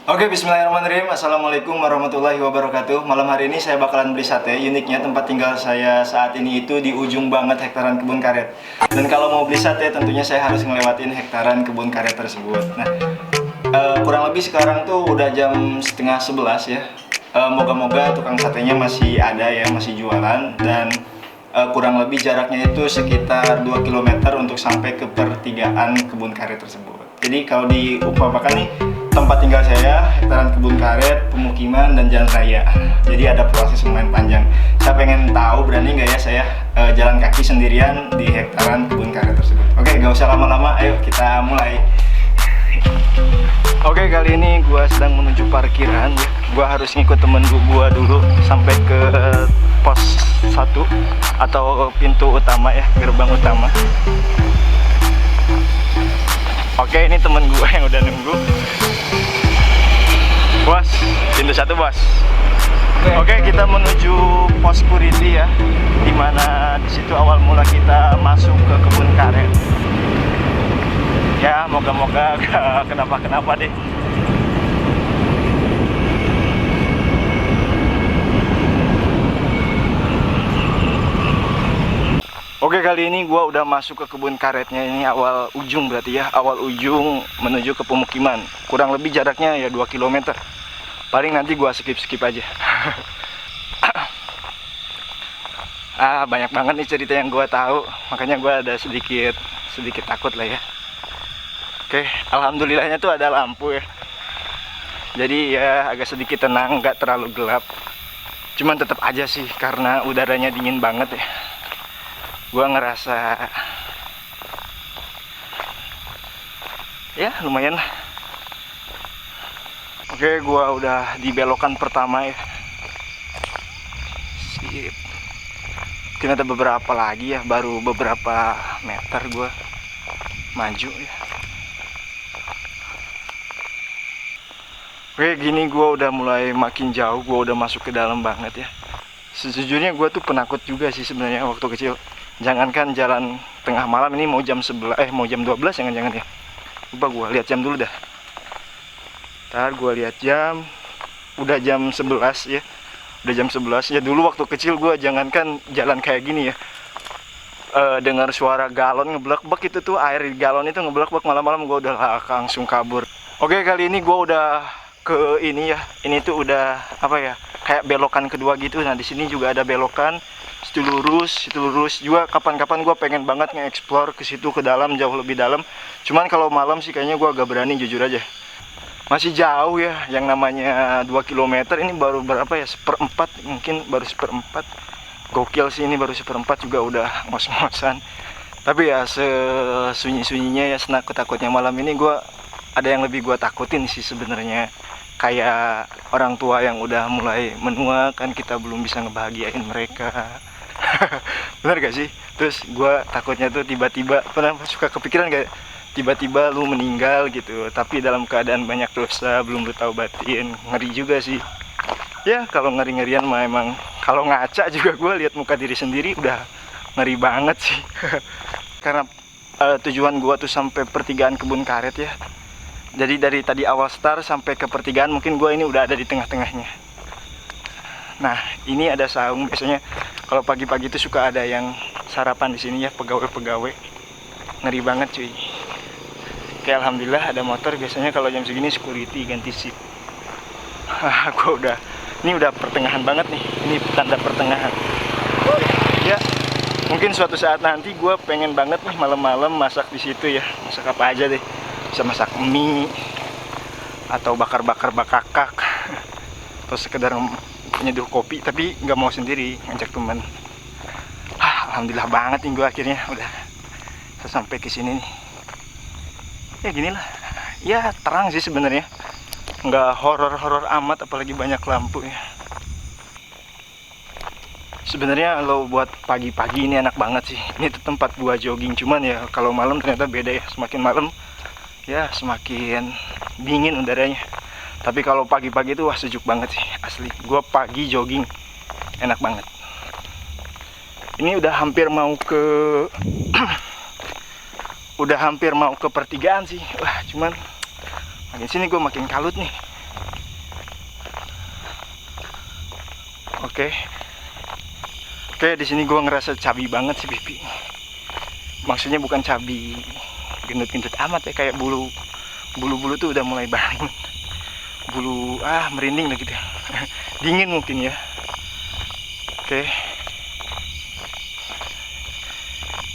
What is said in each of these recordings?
Oke, bismillahirrahmanirrahim. Assalamualaikum warahmatullahi wabarakatuh. Malam hari ini saya bakalan beli sate. Uniknya tempat tinggal saya saat ini itu di ujung banget hektaran kebun karet. Dan kalau mau beli sate tentunya saya harus ngelewatin hektaran kebun karet tersebut. Nah, kurang lebih sekarang tuh udah jam setengah 11 ya. Moga-moga tukang satenya masih ada ya, masih jualan. Dan kurang lebih jaraknya itu sekitar 2 km untuk sampai ke pertigaan kebun karet tersebut. Jadi kalau diumpamakan nih, tempat tinggal saya, hektaran kebun karet, pemukiman, dan jalan raya. Jadi ada proses lumayan panjang. Saya pengen tahu, berani nggak ya saya jalan kaki sendirian di hektaran kebun karet tersebut. Oke, nggak usah lama-lama, ayo kita mulai. Oke, kali ini gue sedang menuju parkiran. Gue harus ngikut temen gue dulu sampai ke pos 1 atau pintu utama ya, gerbang utama. Oke, ini temen gue yang udah nunggu. Bos, pintu 1 bos. Oke, kita menuju pos security ya, dimana disitu awal mula kita masuk ke kebun karet. Ya, moga-moga gak kenapa-kenapa deh. Oke, kali ini gue udah masuk ke kebun karetnya. Ini awal ujung berarti ya, awal ujung menuju ke pemukiman. Kurang lebih jaraknya ya 2 km. Paling nanti gue skip aja. Banyak banget nih cerita yang gue tahu, makanya gue ada sedikit takut lah ya. Oke, alhamdulillahnya tuh ada lampu ya. Jadi ya agak sedikit tenang, nggak terlalu gelap. Cuman tetap aja sih karena udaranya dingin banget ya. Gua ngerasa ya lumayan lah. Oke, gua udah di belokan pertama ya. Sip. Mungkin ada beberapa lagi ya, baru beberapa meter gua maju ya. Oke, gini gua udah mulai makin jauh, gua udah masuk ke dalam banget ya. Sejujurnya gua tuh penakut juga sih sebenarnya waktu kecil. Jangankan jalan tengah malam, ini mau jam 11, mau jam 12 jangan-jangan ya. Lupa gua, lihat jam dulu dah. Ntar gua lihat jam, udah jam 11 ya. Udah jam 11 ya. Dulu waktu kecil gua jangankan jalan kayak gini ya. Dengar suara galon ngeblek-blek itu tuh, air di galon itu ngeblek-blek malam-malam, gua udah langsung kabur. Oke, kali ini gua udah ke ini ya. Ini tuh udah apa ya? Kayak belokan kedua gitu. Nah, di sini juga ada belokan. Itu lurus juga. Kapan-kapan gue pengen banget nge-explore ke situ, ke dalam, jauh lebih dalam. Cuman kalau malam sih kayaknya gue agak berani, jujur aja. Masih jauh ya, yang namanya 2 km ini baru berapa ya, 1/4, mungkin baru 1/4. Gokil sih, ini baru 1/4 juga udah ngos-ngosan. Tapi ya sesunyi-sunyinya ya, senakut-takutnya malam ini gue ada yang lebih gue takutin sih sebenarnya. Kayak orang tua yang udah mulai menua, kan kita belum bisa ngebahagiain mereka. Bener gak sih? Terus gue takutnya tuh tiba-tiba, pernah suka kepikiran gak, tiba-tiba lu meninggal gitu, tapi dalam keadaan banyak dosa, belum lu taubatin. Ngeri juga sih. Ya kalau ngeri-ngerian mah emang, kalau ngaca juga gue lihat muka diri sendiri udah ngeri banget sih. Karena tujuan gue tuh sampai pertigaan kebun karet ya. Jadi dari tadi awal start sampai ke pertigaan, mungkin gue ini udah ada di tengah-tengahnya. Nah, ini ada saung. Biasanya kalau pagi-pagi itu suka ada yang sarapan di sini ya, pegawai-pegawai. Ngeri banget cuy. Oke, alhamdulillah ada motor. Biasanya kalau jam segini security ganti sip. Ini udah pertengahan banget nih. Ini tanda pertengahan. Ya, mungkin suatu saat nanti gue pengen banget nih malam-malam masak di situ ya. Masak apa aja deh. Bisa masak mie atau bakar-bakar bakakak atau sekedar nyeduh kopi, tapi nggak mau sendiri, ngajak teman. Alhamdulillah banget nih gue akhirnya udah sampai ke sini nih. Ya gini lah, ya terang sih sebenarnya, nggak horor-horor amat, apalagi banyak lampu ya. Sebenarnya kalau buat pagi-pagi ini enak banget sih. Ini tuh tempat gua jogging, cuman ya kalau malam ternyata beda ya. Semakin malam ya semakin dingin udaranya. Tapi kalau pagi-pagi itu wah sejuk banget sih, asli. Gua pagi jogging enak banget. Ini udah hampir mau ke udah hampir mau ke pertigaan sih. Wah, cuman makin sini gue makin kalut nih. Oke. Oke, di sini gue ngerasa cabi banget sih pipi. Maksudnya bukan cabi gendut-gendut amat ya, kayak bulu-bulu tuh udah mulai bangun. Bulu merinding lah gitu. Dingin mungkin ya. Oke.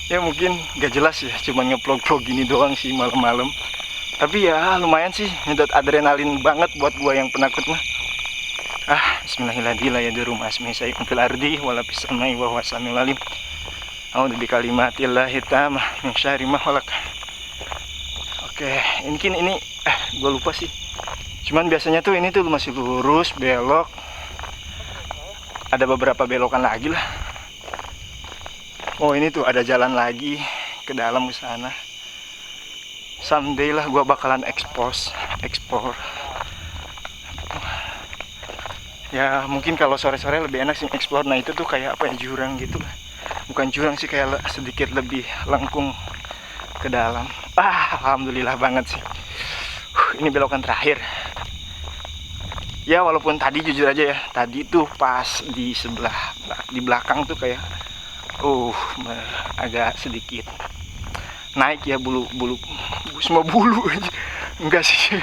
Ya mungkin gak jelas ya, cuma nge-vlog-vlog gini doang sih malam-malam. Tapi ya lumayan sih, nyedot adrenalin banget buat gua yang penakut mah. Bismillahirrahmanirrahim. Asmi fil ardi wala fis samai wa huwa samiul alim. A'udzu bi kalimatillahi tammah min syarri ma khalaq. Oke, ini gua lupa sih. Cuman biasanya tuh ini tuh masih lurus, belok. Ada beberapa belokan lagi lah. Oh, ini tuh ada jalan lagi ke dalam ke sana. Someday lah gua bakalan explore. Ya mungkin kalau sore-sore lebih enak sih explore. Nah itu tuh kayak apa ya, jurang gitu lah. Bukan jurang sih, kayak sedikit lebih lengkung ke dalam. Alhamdulillah banget sih. Ini belokan terakhir. Ya walaupun tadi jujur aja ya, tadi tuh pas di belakang tuh kayak agak sedikit naik ya, bulu semua bulu aja. Enggak sih,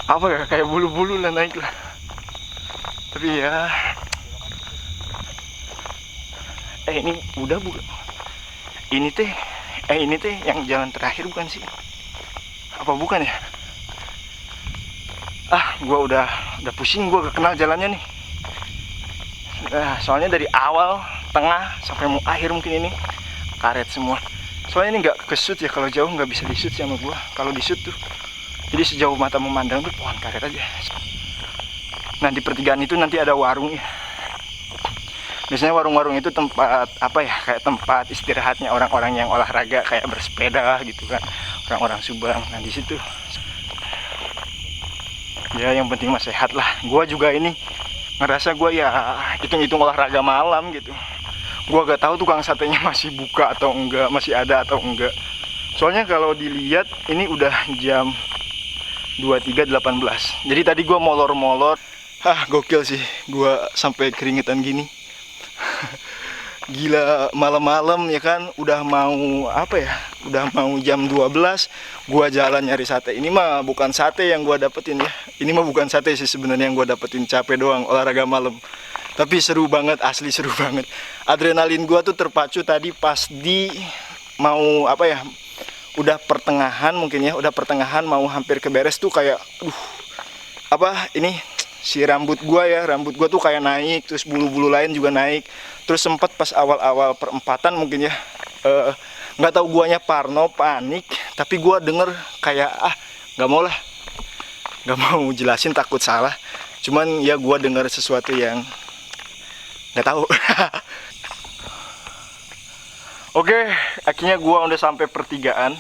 apa ya, kayak bulu-bulu lah naik lah. Tapi ya ini udah bukan ini teh yang jalan terakhir bukan sih, apa bukan ya? Gua udah pusing, gua gak kenal jalannya nih. Soalnya dari awal, tengah sampai mau akhir mungkin ini karet semua. Soalnya ini nggak kesut ya, kalau jauh nggak bisa disut sama gua. Kalau disut tuh, jadi sejauh mata memandang tuh pohon karet aja. Nah di pertigaan itu nanti ada warung ya. Biasanya warung-warung itu tempat apa ya, kayak tempat istirahatnya orang-orang yang olahraga kayak bersepeda gitu kan, orang-orang Subang. Nah di situ ya yang penting mah sehat lah. Gua juga ini ngerasa gua ya hitung-hitung olahraga malam gitu. Gua gak tahu tukang satenya masih buka atau enggak, masih ada atau enggak. Soalnya kalau dilihat ini udah jam 23.18. Jadi tadi gua molor-molor. Gokil sih, gua sampai keringetan gini. Gila, malam-malam ya kan, udah mau apa ya? Udah mau jam 12, gua jalan nyari sate. Ini mah bukan sate yang gua dapetin ya. Ini mah bukan sate sih sebenarnya yang gua dapetin, capek doang olahraga malam. Tapi seru banget, asli seru banget. Adrenalin gua tuh terpacu tadi pas di mau apa ya? Udah pertengahan mungkin ya, udah pertengahan mau hampir ke beres tuh kayak ini si rambut gua tuh kayak naik, terus bulu-bulu lain juga naik. Terus sempat pas awal-awal perempatan mungkin ya, nggak tahu guanya parno panik, tapi gua denger kayak nggak mau jelasin, takut salah. Cuman ya gua denger sesuatu yang nggak tahu. Oke, akhirnya gua udah sampai pertigaan.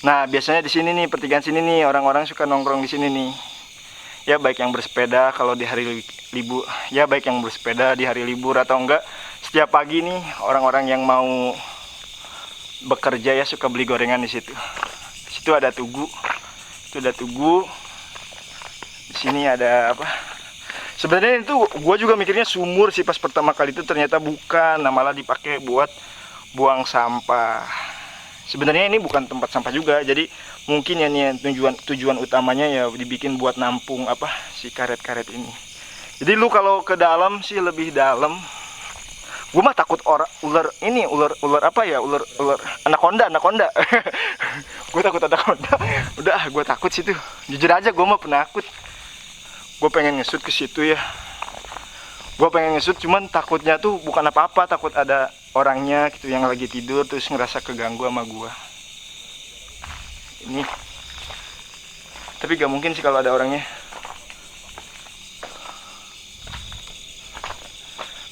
Nah biasanya di sini nih, pertigaan sini nih, orang-orang suka nongkrong di sini nih. Ya baik yang bersepeda kalau di hari libur, ya baik yang bersepeda di hari libur atau enggak setiap pagi nih, orang-orang yang mau bekerja ya suka beli gorengan di situ. Di situ ada tugu. Itu ada tugu. Di sini ada apa? Sebenarnya itu gue juga mikirnya sumur sih pas pertama kali itu, ternyata bukan. Nah, malah dipakai buat buang sampah. Sebenarnya ini bukan tempat sampah juga, jadi mungkin ya nih tujuan utamanya ya dibikin buat nampung apa si karet-karet ini. Jadi lu kalau ke dalam sih lebih dalam. Gue mah takut ular apa ya, ular anaconda. Gue takut anaconda. Udah, gue takut situ. Jujur aja gue mah penakut. Gue pengen ngesut ke situ ya. Gue pengen ngesut, cuman takutnya tuh bukan apa-apa, takut ada orangnya gitu yang lagi tidur terus ngerasa keganggu sama gue. Ini. Tapi gak mungkin sih kalau ada orangnya.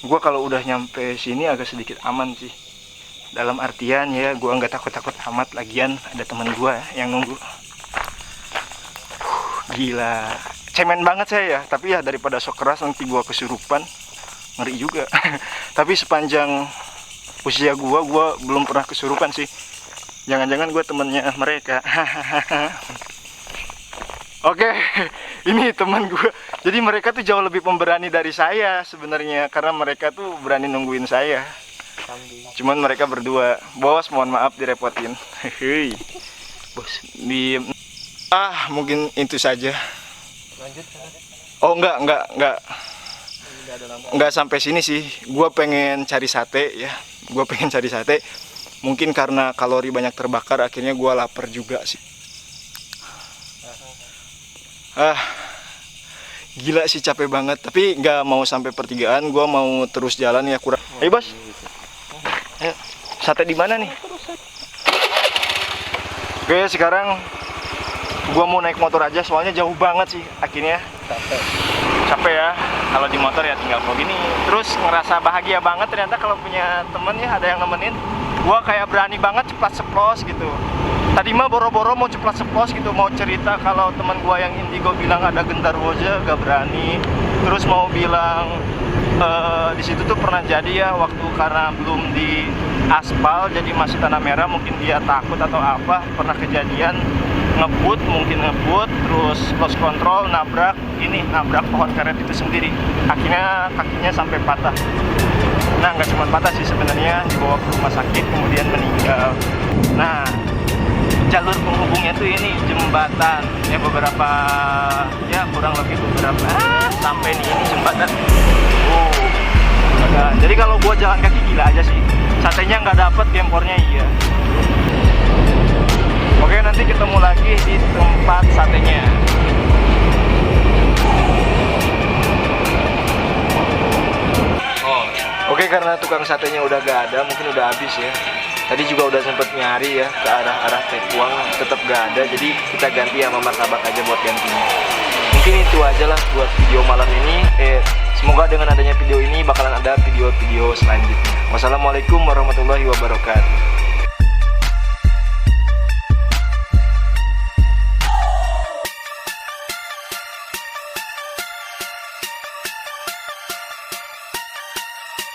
Gue kalau udah nyampe sini agak sedikit aman sih. Dalam artian ya gue nggak takut-takut amat, lagian ada teman gue yang nunggu. Gila, cemen banget saya ya. Tapi ya daripada sok keras nanti gue kesurupan, ngeri juga. Tapi sepanjang usia gue belum pernah kesurupan sih. Jangan-jangan gue temennya mereka. Oke, Ini teman gue. Jadi mereka tuh jauh lebih pemberani dari saya sebenarnya, karena mereka tuh berani nungguin saya. Cuman mereka berdua. Bos, mohon maaf direpotin. Hei. Bos, mungkin itu saja. Lanjut. Oh, enggak sampai sini sih. Gua pengen cari sate ya. Mungkin karena kalori banyak terbakar, akhirnya gua lapar juga sih. Gila sih, capek banget. Tapi nggak mau sampai pertigaan, gua mau terus jalan ya, kurang. Ayo bos. Ayo, sate di mana nih? Oke, sekarang gua mau naik motor aja, soalnya jauh banget sih. Akhirnya capek ya. Kalau di motor ya tinggal begini. Terus ngerasa bahagia banget ternyata kalau punya temen ya, ada yang nemenin. Gua kayak berani banget ceplas-ceplos gitu. Tadi mah boro-boro mau ceplas-ceplos gitu, mau cerita kalau teman gua yang indigo bilang ada genderuwo aja gak berani. Terus mau bilang di situ tuh pernah jadi ya, waktu karena belum di aspal jadi masih tanah merah, mungkin dia takut atau apa, pernah kejadian ngebut terus lost control, nabrak pohon karet itu sendiri, akhirnya kakinya sampai patah. Nah, nggak cuma patah sih sebenarnya, dibawa ke rumah sakit kemudian meninggal. Nah, jalur penghubungnya tuh ini jembatan ya, kurang lebih beberapa sampai nih, ini jembatan. Jadi kalau gua jalan kaki gila aja sih, satenya nggak dapet, gempornya iya. Oke, nanti ketemu lagi di tempat satenya. Oke, karena tukang satenya udah gak ada, mungkin udah habis ya. Tadi juga udah sempet nyari ya ke arah Tekuang, tetap gak ada. Jadi kita ganti sama martabak aja buat gantinya. Mungkin itu aja lah buat video malam ini. Semoga dengan adanya video ini bakalan ada video-video selanjutnya. Wassalamualaikum warahmatullahi wabarakatuh.